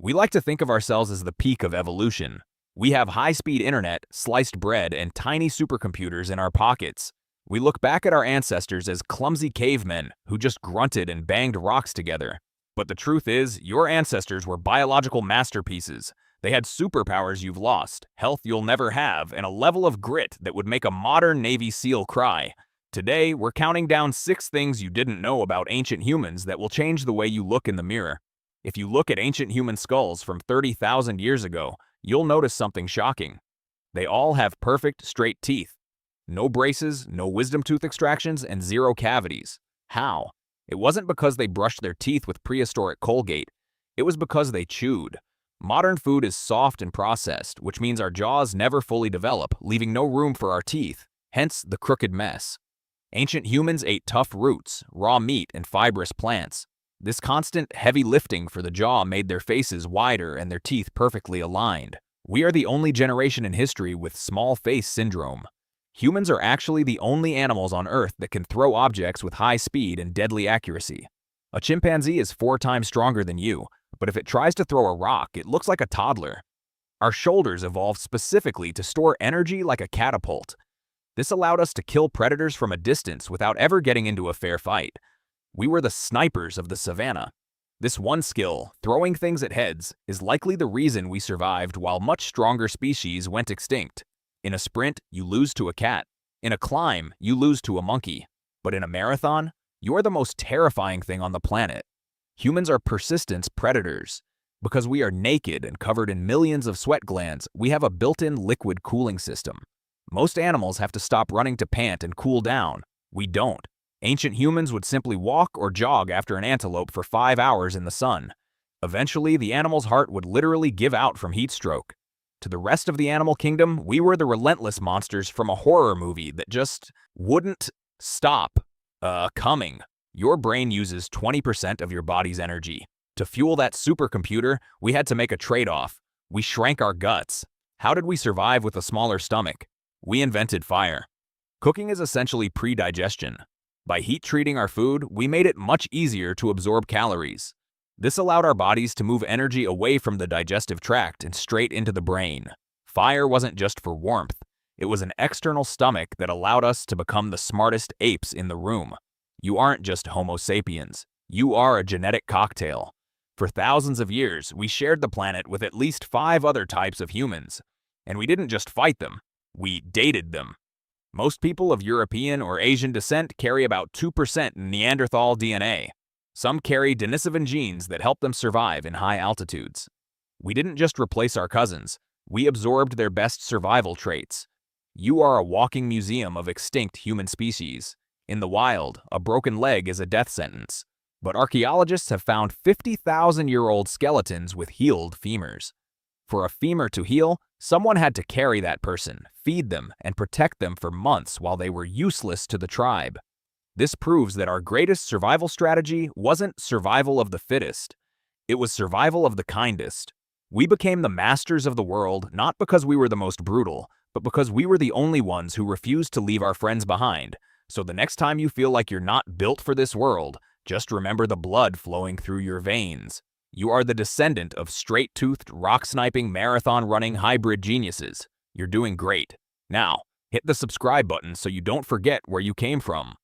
We like to think of ourselves as the peak of evolution. We have high-speed internet, sliced bread, and tiny supercomputers in our pockets. We look back at our ancestors as clumsy cavemen who just grunted and banged rocks together. But the truth is, your ancestors were biological masterpieces. They had superpowers you've lost, health you'll never have, and a level of grit that would make a modern Navy SEAL cry. Today, we're counting down 6 things you didn't know about ancient humans that will change the way you look in the mirror. If you look at ancient human skulls from 30,000 years ago, you'll notice something shocking. They all have perfect, straight teeth. No braces, no wisdom tooth extractions, and 0 cavities. How? It wasn't because they brushed their teeth with prehistoric Colgate. It was because they chewed. Modern food is soft and processed, which means our jaws never fully develop, leaving no room for our teeth, hence the crooked mess. Ancient humans ate tough roots, raw meat, and fibrous plants. This constant, heavy lifting for the jaw made their faces wider and their teeth perfectly aligned. We are the only generation in history with small face syndrome. Humans are actually the only animals on Earth that can throw objects with high speed and deadly accuracy. A chimpanzee is 4 times stronger than you, but if it tries to throw a rock, it looks like a toddler. Our shoulders evolved specifically to store energy like a catapult. This allowed us to kill predators from a distance without ever getting into a fair fight. We were the snipers of the savannah. This one skill, throwing things at heads, is likely the reason we survived while much stronger species went extinct. In a sprint, you lose to a cat. In a climb, you lose to a monkey. But in a marathon, you're the most terrifying thing on the planet. Humans are persistence predators. Because we are naked and covered in millions of sweat glands, we have a built-in liquid cooling system. Most animals have to stop running to pant and cool down. We don't. Ancient humans would simply walk or jog after an antelope for 5 hours in the sun. Eventually, the animal's heart would literally give out from heat stroke. To the rest of the animal kingdom, we were the relentless monsters from a horror movie that just wouldn't stop coming. Your brain uses 20% of your body's energy. To fuel that supercomputer, we had to make a trade-off. We shrank our guts. How did we survive with a smaller stomach? We invented fire. Cooking is essentially pre-digestion. By heat-treating our food, we made it much easier to absorb calories. This allowed our bodies to move energy away from the digestive tract and straight into the brain. Fire wasn't just for warmth. It was an external stomach that allowed us to become the smartest apes in the room. You aren't just Homo sapiens. You are a genetic cocktail. For thousands of years, we shared the planet with at least 5 other types of humans. And we didn't just fight them. We dated them. Most people of European or Asian descent carry about 2% Neanderthal DNA. Some carry Denisovan genes that help them survive in high altitudes. We didn't just replace our cousins. We absorbed their best survival traits. You are a walking museum of extinct human species. In the wild, a broken leg is a death sentence. But archaeologists have found 50,000-year-old skeletons with healed femurs. For a femur to heal, someone had to carry that person, feed them, and protect them for months while they were useless to the tribe. This proves that our greatest survival strategy wasn't survival of the fittest. It was survival of the kindest. We became the masters of the world not because we were the most brutal, but because we were the only ones who refused to leave our friends behind. So the next time you feel like you're not built for this world, just remember the blood flowing through your veins. You are the descendant of straight-toothed, rock-sniping, marathon-running hybrid geniuses. You're doing great. Now, hit the subscribe button so you don't forget where you came from.